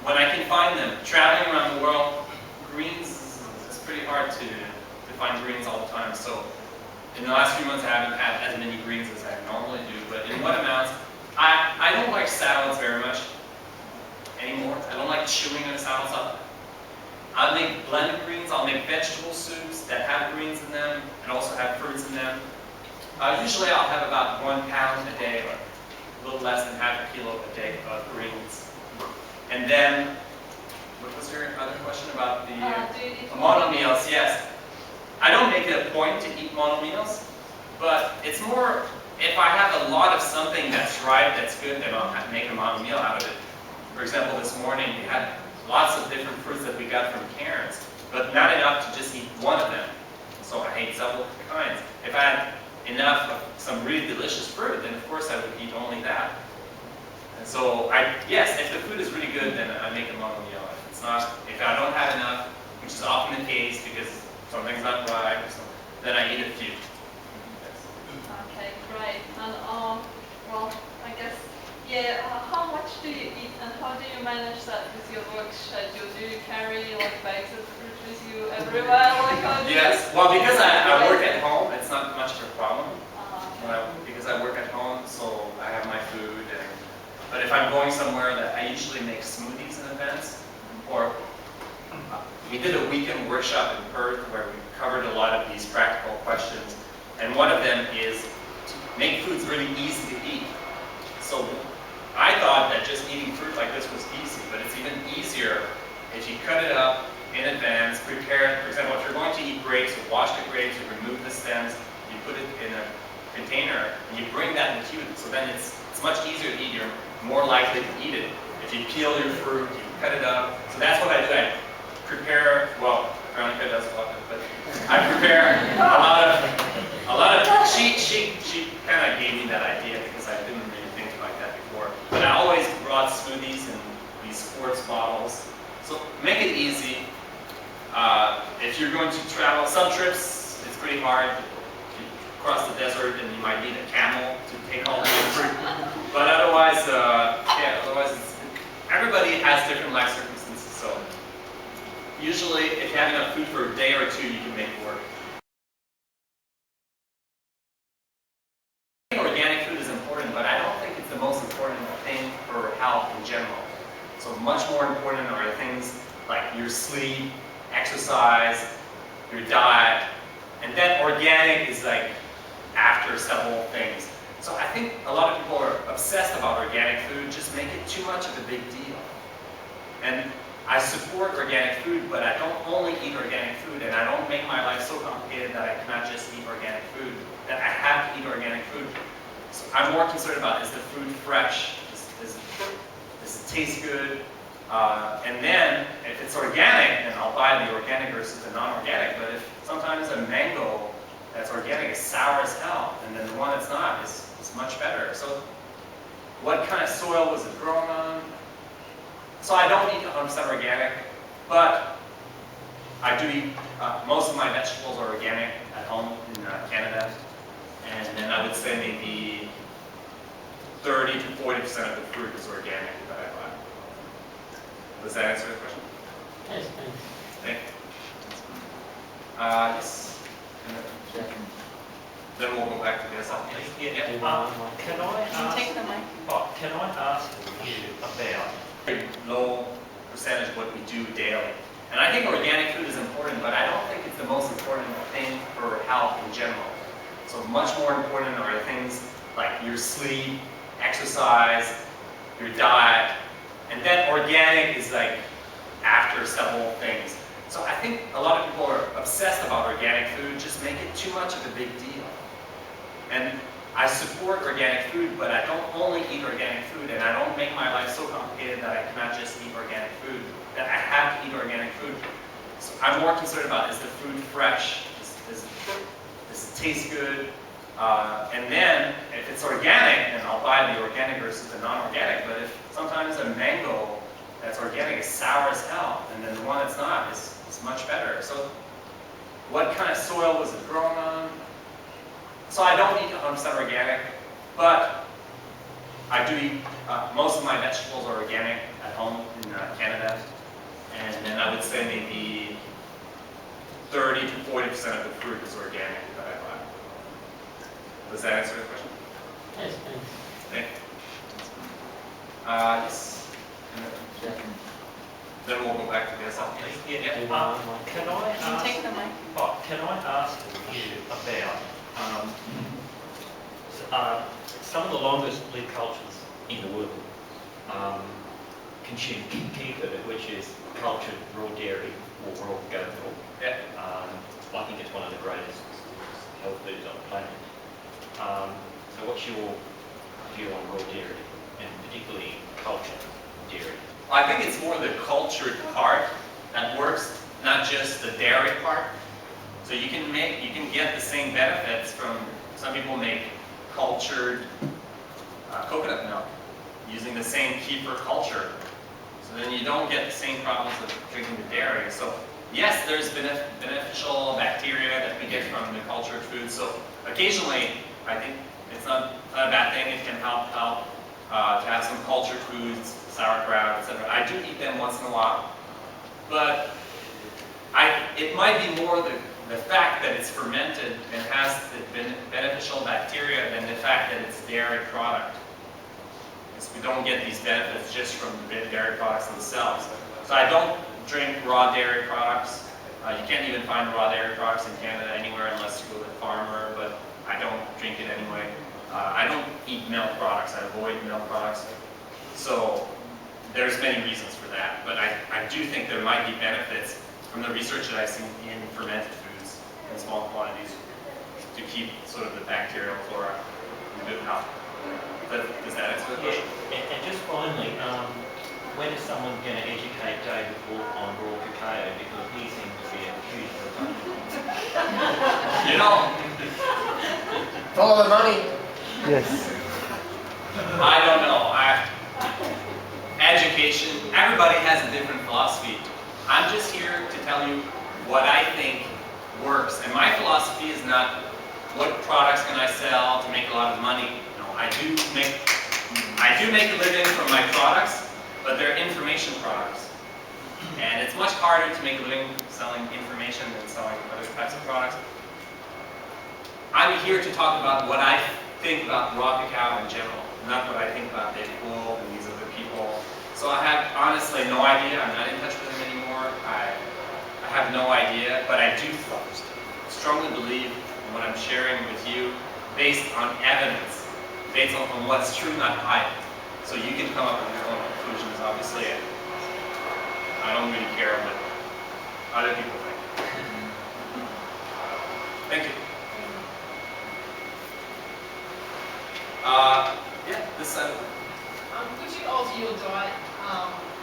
when I can find them. Traveling around the world, greens is pretty hard to find greens all the time. So in the last few months I haven't had as many greens as I normally do, but in what amounts, I don't like salads very much anymore. I don't like chewing on salads up. I'll make blended greens, I'll make vegetable soups that have greens in them and also have fruits in them. Usually I'll have about 1 pound a day, or a little less than half a kilo a day of greens. And then, what was your other question about the mono meals? Yes. I don't make it a point to eat mono meals, but it's more, if I have a lot of something that's ripe, that's good, then I'll make a mono meal out of it. For example, this morning we had lots of different fruits that we got from Cairns, but not enough to just eat one of them. So I ate several kinds. If I had enough of some really delicious fruit, then of course I would eat only that. And so yes, if the food is really good, then I make a mono meal. If it's not, if I don't have enough, which is often the case because something's not right, then I eat a few. Yes. Okay, great. And well, I guess, yeah, how much do you eat and how do you manage that with your work schedule? Do you carry like bags of fruit with you everywhere? Like how do yes, well, because I work at home, it's not much of a problem. Okay. Because I work at home, so I have my food. But if I'm going somewhere, that I usually make smoothies in advance. Or we did a weekend workshop in Perth where we covered a lot of these practical questions. And one of them is to make foods really easy to eat. So I thought that just eating fruit like this was easy, but it's even easier if you cut it up in advance, prepare it. For example, if you're going to eat grapes, you wash the grapes, you remove the stems, you put it in a container, and you bring that in the cube. So then it's much easier to eat. You're more likely to eat it. If you peel your fruit, you cut it up. So that's what I do. I prepare, well, Veronica does a lot of it, but I prepare a lot of, she kind of gave me that idea because I didn't really think like that before. But I always brought smoothies in these sports bottles. So make it easy. If you're going to travel, some trips, it's pretty hard. You cross the desert and you might need a camel to take all the fruit. But otherwise, everybody has different life circumstances. So usually, if you have enough food for a day or two, you can make it work. Organic food is important, but I don't think it's the most important thing for health in general. So much more important are things like your sleep, exercise, your diet, and then organic is like after several things. So I think a lot of people are obsessed about organic food, just make it too much of a big deal. And I support organic food, but I don't only eat organic food, and I don't make my life so complicated that I cannot just eat organic food, that I have to eat organic food. So I'm more concerned about, is the food fresh? Does it taste good? And then, if it's organic, then I'll buy the organic versus the non-organic. But if sometimes a mango that's organic is sour as hell, and then the one that's not is much better. So what kind of soil was it grown on? So I don't eat 100% organic, but I do eat, most of my vegetables are organic at home in Canada. And then I would say maybe 30 to 40% of the fruit is organic that I buy. Does that answer the question? Yes, thanks. Thank you. Yes. Then we'll go back to this. Can I ask you about very low percentage of what we do daily. And I think organic food is important, but I don't think it's the most important thing for health in general. So much more important are things like your sleep, exercise, your diet, and then organic is like after several things. So I think a lot of people are obsessed about organic food, just make it too much of a big deal. And I support organic food, but I don't only eat organic food, and I don't make my life so complicated that I cannot just eat organic food, that I have to eat organic food. So I'm more concerned about, is the food fresh? Does it taste good? And then, if it's organic, then I'll buy the organic versus the non-organic. But if sometimes a mango that's organic is sour as hell, and then the one that's not is much better. So what kind of soil was it grown on? So I don't eat 100% organic, but I do eat, most of my vegetables are organic at home in Canada. would say maybe 30 to 40% of the fruit is organic that I buy. Does that answer the question? Yes, thanks. Thank you. Yes. Then we'll go back to the SLP. Can I Can you take the mic? can I ask you about some of the longest lived cultures in the world consume kefir, which is cultured raw dairy or raw goat milk. Yeah. I think it's one of the greatest health foods on the planet. So what's your view on raw dairy, and particularly cultured dairy? I think it's more the cultured part that works, not just the dairy part. So you can get the same benefits from, some people make cultured coconut milk using the same kefir culture. So then you don't get the same problems of drinking the dairy. So yes, there's beneficial bacteria that we get from the cultured food. So occasionally, I think it's not a bad thing. It can help to have some cultured foods, sauerkraut, etc. I do eat them once in a while, but it might be more the fact that it's fermented and has the beneficial bacteria than the fact that it's a dairy product. Because we don't get these benefits just from the dairy products themselves. So I don't drink raw dairy products. You can't even find raw dairy products in Canada anywhere unless you go to the farmer, but I don't drink it anyway. I don't eat milk products. I avoid milk products. So there's many reasons for that, but I do think there might be benefits from the research that I've seen in fermented foods in small quantities to keep sort of the bacterial flora in good health. Does that answer the question? And just finally, when is someone going to educate David Wolf on raw cacao, because he seems to be a huge proponent? You know, Follow the money. Yes. I don't know. Education, everybody has a different philosophy. I'm just here to tell you what I think works. And my philosophy is not what products can I sell to make a lot of money. No, I do make a living from my products, but they're information products. And it's much harder to make a living selling information than selling other types of products. I'm here to talk about what I think about raw cacao in general, not what I think about David Wolf and these other people. So I have honestly no idea. I'm not in touch with him anymore. I have no idea, but I do strongly believe in what I'm sharing with you based on evidence, based on what's true, not hype. So you can come up with your own conclusions, obviously. I don't really care what other people think. Thank you. Yeah, this side of it. Could you alter your diet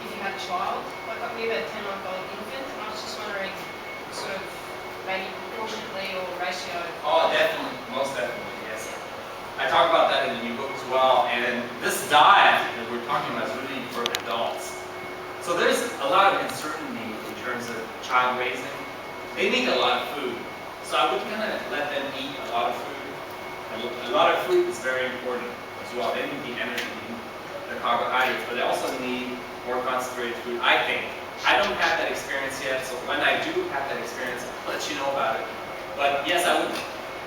if you had a child? Like we have a 10-month-old infant, and I was just wondering, sort of maybe proportionately or ratio. Oh, definitely, most definitely, yes. I talk about that in the new book as well. And this diet that we're talking about is really for adults. So there's a lot of uncertainty in terms of child raising. They need a lot of food. So I would kind of let them eat a lot of food. A lot of fruit is very important as well. They need the energy, the carbohydrates, but they also need more concentrated food, I think. I don't have that experience yet, so when I do have that experience, I'll let you know about it. But yes, I would,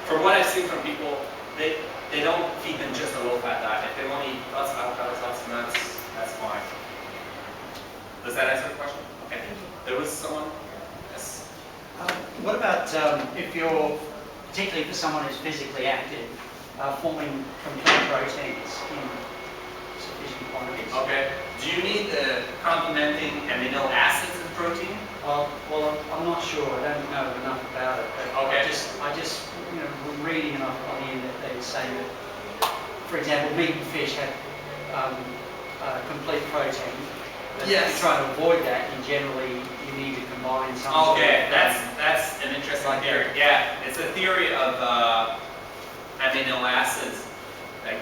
from what I've seen from people, they don't feed them just a low-fat diet. If they want to eat lots of avocados, lots of nuts, that's fine. Does that answer the question? Okay. There was someone? Yes. What about if you're, particularly for someone who's physically active, forming complete proteins in sufficient quantities? Okay. Do you need the complementing amino acids in protein? Well, I'm not sure. I don't know enough about it. But Okay. I just, reading enough on the internet, they say that, for example, meat and fish have complete protein. But Yes. If you try to avoid that, you generally need to combine some. Okay, that's an interesting theory. Yeah, it's a theory of amino acids. Like,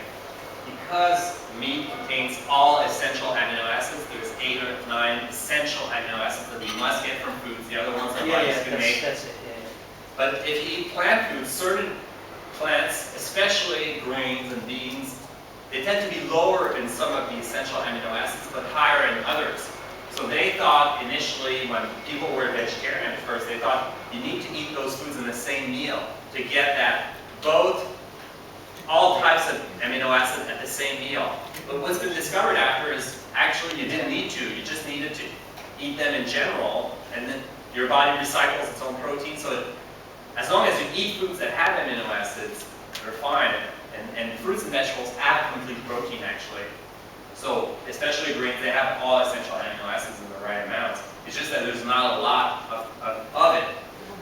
because meat contains all essential amino acids, there's 8 or 9 essential amino acids that you must get from foods. The other ones are bodies can make. That's it. Yeah. But if you eat plant foods, certain plants, especially grains and beans, they tend to be lower in some of the essential amino acids, but higher in others. So they thought initially when people were vegetarian at first, they thought you need to eat those foods in the same meal to get that both, all types of amino acids at the same meal. But what's been discovered after is actually you didn't need to. You just needed to eat them in general, and then your body recycles its own protein. So as long as you eat foods that have amino acids, they're fine. And fruits and vegetables have complete protein actually. So especially grains, they have all essential amino acids in the right amounts. It's just that there's not a lot of it.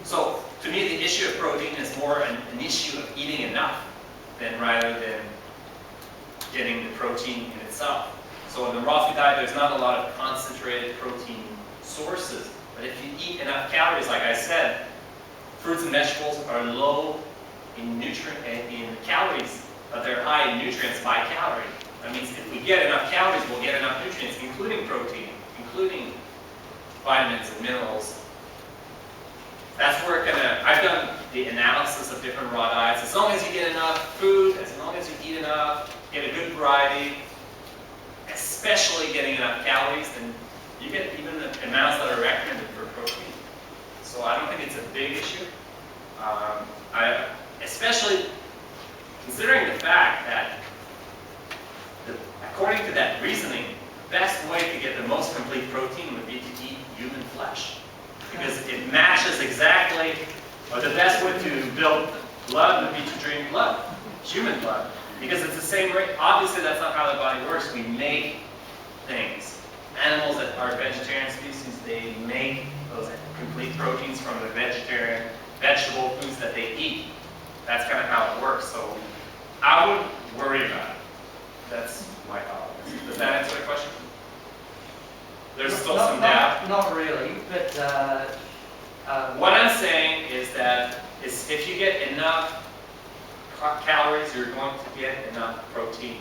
So to me, the issue of protein is more an issue of eating enough rather than getting the protein in itself. So in the raw food diet, there's not a lot of concentrated protein sources. But if you eat enough calories, like I said, fruits and vegetables are low in calories, but they're high in nutrients by calorie. That means if we get enough calories, we'll get enough nutrients, including protein, including vitamins and minerals. That's where I've done the analysis of different raw diets. As long as you get enough food, as long as you eat enough, get a good variety, especially getting enough calories, then you get even the amounts that are recommended for protein. So I don't think it's a big issue. Especially considering the fact that, according to that reasoning, the best way to get the most complete protein would be to eat human flesh. Because it matches exactly, or the best way to build blood would be to drink blood, human blood. Because it's the same rate. Obviously, that's not how the body works. We make things. Animals that are vegetarian species, they make those complete proteins from the vegetable foods that they eat. That's kind of how it works. So I wouldn't worry about it. That's my thought. Does that answer the question? There's still some doubt. Not really, but What I'm saying is that if you get enough calories, you're going to get enough protein.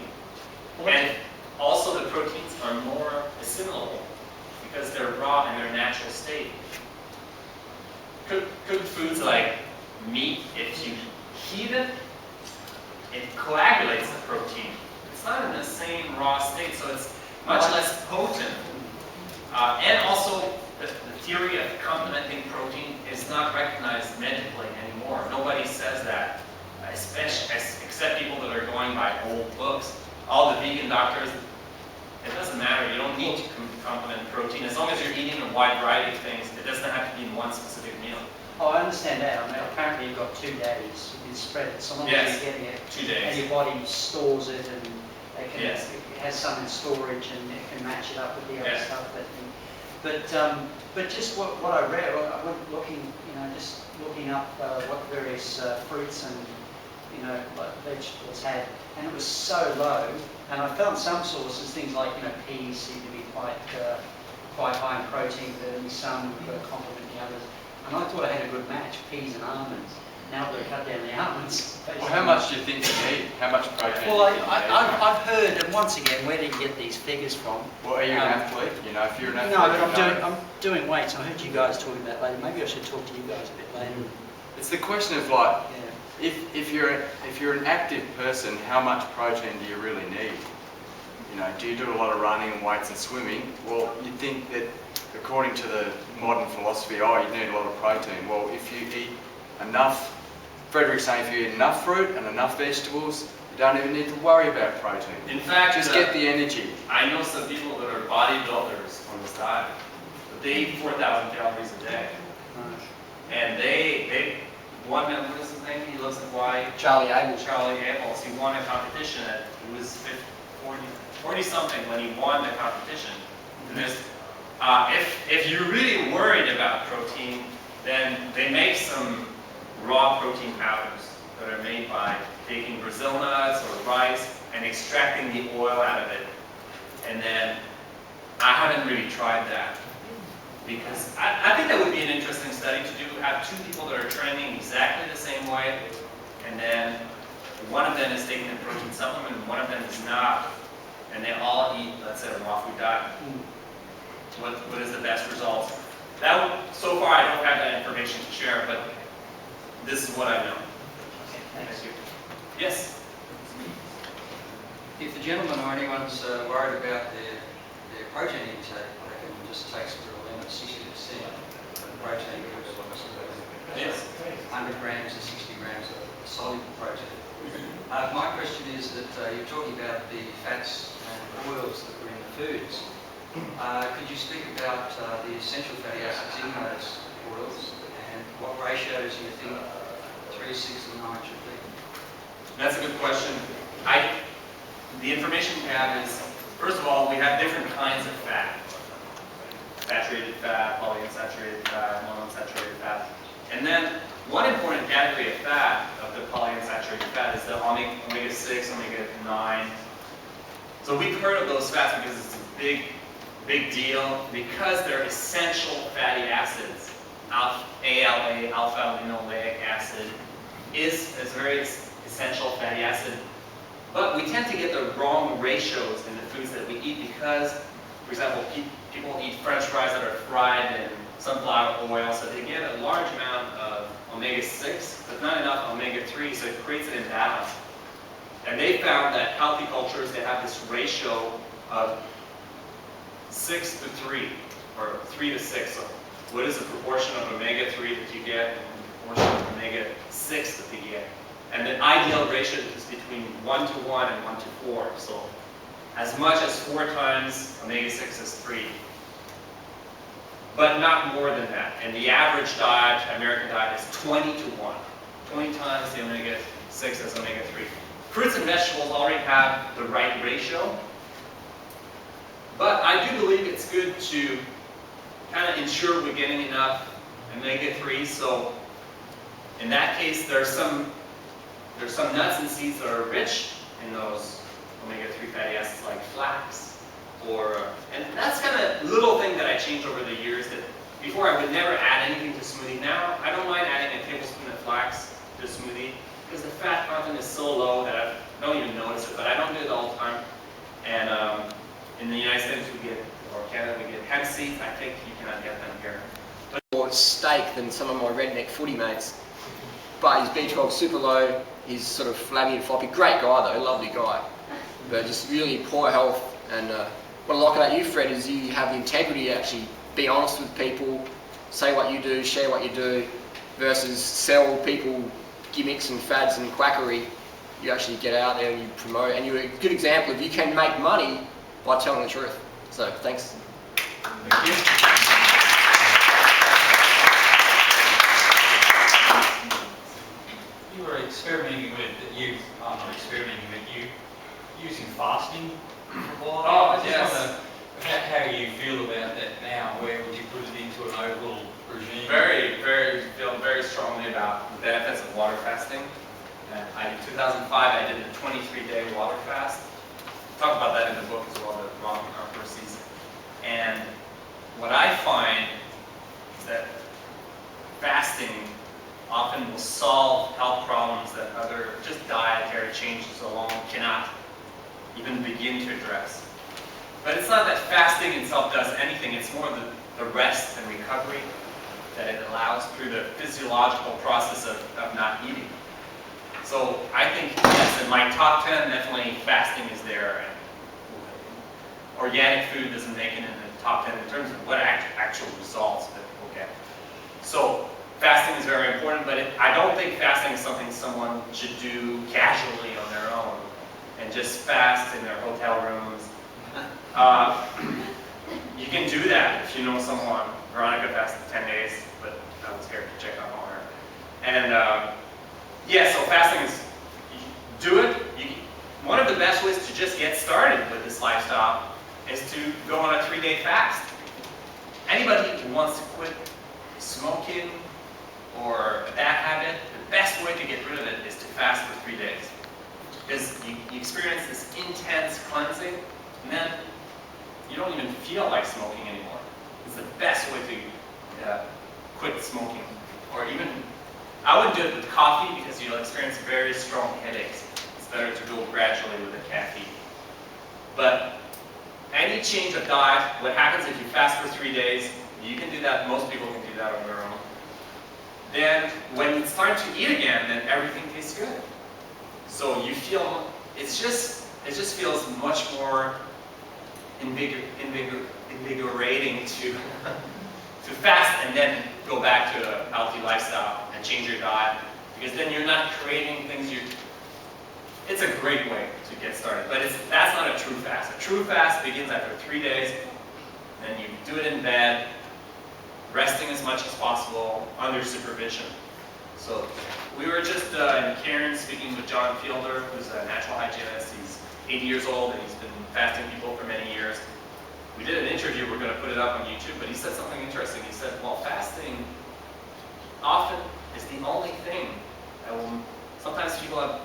And also the proteins are more assimilable because they're raw in their natural state. Cooked foods like meat, if you heat it, it coagulates the protein. It's not in the same raw state, so it's much less potent. And also, the theory of complementing protein is not recognized medically anymore. Nobody says that, except people that are going by old books. All the vegan doctors, it doesn't matter. You don't need to complement protein. As long as you're eating a wide variety of things, it doesn't have to be in one specific meal. Oh, I understand that. I mean, apparently you've got 2 days. You can spread it. So long as you're getting it, 2 days. and your body stores it, and it Yes. it has some in storage, and it can match it up with the other Yes. stuff. But just what I read, I went looking, just looking up what various fruits and what vegetables had, and it was so low. And I found some sources, things like peas seem to be quite high in protein, but only some complement the others. And I thought I had a good match, peas and almonds. Now I've got to cut down the almonds. Well, how much do you think you need? How much protein Well, do you think you need? I've heard, and once again, where do you get these figures from? Well, are you an athlete? If you're an athlete, No, but I'm doing weights. I heard you guys talking about later. Maybe I should talk to you guys a bit later. It's the question of if you're an active person, how much protein do you really need? Do you do a lot of running and weights and swimming? Well, you'd think that according to the modern philosophy, you need a lot of protein. Well, if you eat enough, Frederic's saying if you eat enough fruit and enough vegetables, you don't even need to worry about protein. In fact, Just get the energy. I know some people that are bodybuilders on this diet. They eat 4,000 calories a day. And they won, what is his name? He lives in Hawaii. Charlie Abel. Charlie Abels. He won a competition he was 40 something when he won the competition. And if you're really worried about protein, then they make some raw protein powders that are made by taking Brazil nuts or rice and extracting the oil out of it. And then I haven't really tried that because I think that would be an interesting study to do. Have 2 people that are training exactly the same way, and then one of them is taking a protein supplement and one of them is not, and they all eat, let's say, a raw food diet. What is the best results? So far I don't have that information to share, but this is what I know. Thank you. Yes? If the gentleman or anyone's worried about their protein intake, they can just take some My question is that you're talking about the fats and oils that were in the foods. Could you speak about the essential fatty acids in those oils and what ratios you think 3, 6 and 9 should be? That's a good question. The information we have is, first of all, we have different kinds of fat. Saturated fat, polyunsaturated fat, monounsaturated fat. And then one important category of fat, of the polyunsaturated fat, is the omega-6, omega-9. So we've heard of those fats because it's a big deal, because they're essential fatty acids. ALA, alpha-linoleic acid, is a very essential fatty acid. But we tend to get the wrong ratios in the foods that we eat because, for example, people eat French fries that are fried in sunflower oil, so they get a large amount of omega-6, but not enough omega-3, so it creates an imbalance. And they found that healthy cultures, they have this ratio of 6 to 3, or 3 to 6. So what is the proportion of omega-3 that you get and the proportion of omega-6 that you get? And the ideal ratio is between 1 to 1 and 1 to 4. So as much as 4 times omega-6 is 3. But not more than that. And the average diet, American diet, is 20 to 1. 20 times the omega-6 as omega-3. Fruits and vegetables already have the right ratio. But I do believe it's good to kind of ensure we're getting enough omega-3. So in that case, there's some nuts and seeds that are rich in those omega-3 fatty acids, like flax. And that's kind of little thing that I changed over the years. That before I would never add anything to smoothie. Now I don't mind adding a tablespoon of flax to a smoothie because the fat content is so low that I don't even notice it. But I don't do it all the time. And in the United States or Canada we get hemp seeds. I think you cannot get them here. More steak than some of my redneck footy mates. But his B12's super low. He's sort of flabby and floppy. Great guy though, lovely guy. But just really poor health. And what I like about you, Fred, is you have the integrity to actually be honest with people, say what you do, share what you do, versus sell people gimmicks and fads and quackery. You actually get out there and you promote, and you're a good example of you can make money by telling the truth. So, thanks. Thank you. You were experimenting with, using fasting for a while. Oh, I just wonder how you feel about that now. Where would you put it into an overall regime? Feel very strongly about the benefits of water fasting. In 2005, I did a 23-day water fast. Talk about that in the book as well, the Wrong First Season. And what I find is that fasting often will solve health problems that other just dietary changes alone cannot even begin to address. But it's not that fasting itself does anything, it's more the rest and recovery that it allows through the physiological process of not eating. So I think, yes, in my top 10, definitely fasting is there. And organic food doesn't make it in the top 10 in terms of what actual results that we'll get. So fasting is very important, but I don't think fasting is something someone should do casually on their own and just fast in their hotel rooms. You can do that if you know someone. Veronica fasted 10 days, but I was here to check up on her. And yeah, so fasting is, do it. One of the best ways to just get started with this lifestyle is to go on a 3-day fast. Anybody who wants to quit smoking or a bad habit, the best way to get rid of it is to fast for 3 days. Because you experience this intense cleansing, and then you don't even feel like smoking anymore. It's the best way to quit smoking. Or even, I would do it with coffee because you'll experience very strong headaches. It's better to go gradually with the caffeine. But any change of diet, what happens if you fast for 3 days, you can do that, most people can do that on their own. Then when it's time to eat again, then everything tastes good. So you feel, it just feels much more invigorating to fast and then go back to a healthy lifestyle and change your diet, because then you're not craving things it's a great way to get started, but that's not a true fast. A true fast begins after 3 days, and you do it in bed, resting as much as possible, under supervision. So we were just in Cairn speaking with John Fielder, who's a natural hygienist. He's 80 years old and he's been fasting people for many years. We did an interview, we're going to put it up on YouTube, but he said something interesting. He said, well, fasting often is the only thing that will, sometimes people have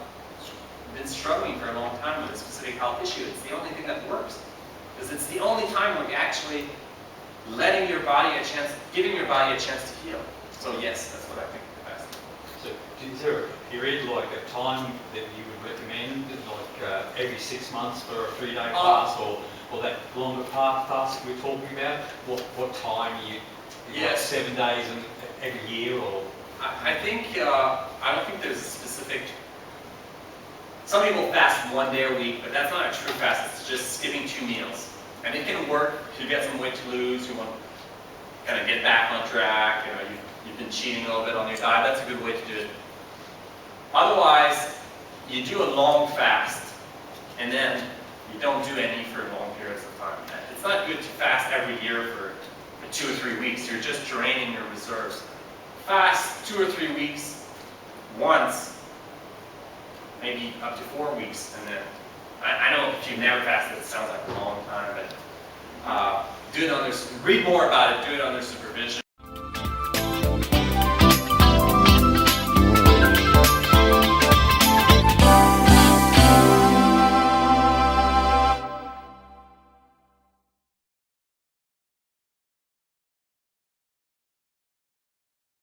been struggling for a long time with a specific health issue. It's the only thing that works. Because it's the only time where you're actually letting your body a chance, giving your body a chance to heal. So yes, that's what I think of fasting. So is there a period, like a time that you would recommend, like every 6 months for a 3-day fast, or that longer fast we're talking about? What time you Yes. 7 days and every year, or? I think, I don't think there's a specific, some people fast 1 day a week, but that's not a true fast, it's just skipping 2 meals. And it can work if you get some weight to lose, you want to kind of get back on track, you've been cheating a little bit on your diet, that's a good way to do it. Otherwise, you do a long fast, and then you don't do any for long periods of time. It's not good to fast every year for 2 or 3 weeks, you're just draining your reserves. Fast 2 or 3 weeks once, maybe up to 4 weeks, and then I know if you've never fasted, it sounds like a long time, but do it under, read more about it, do it under supervision.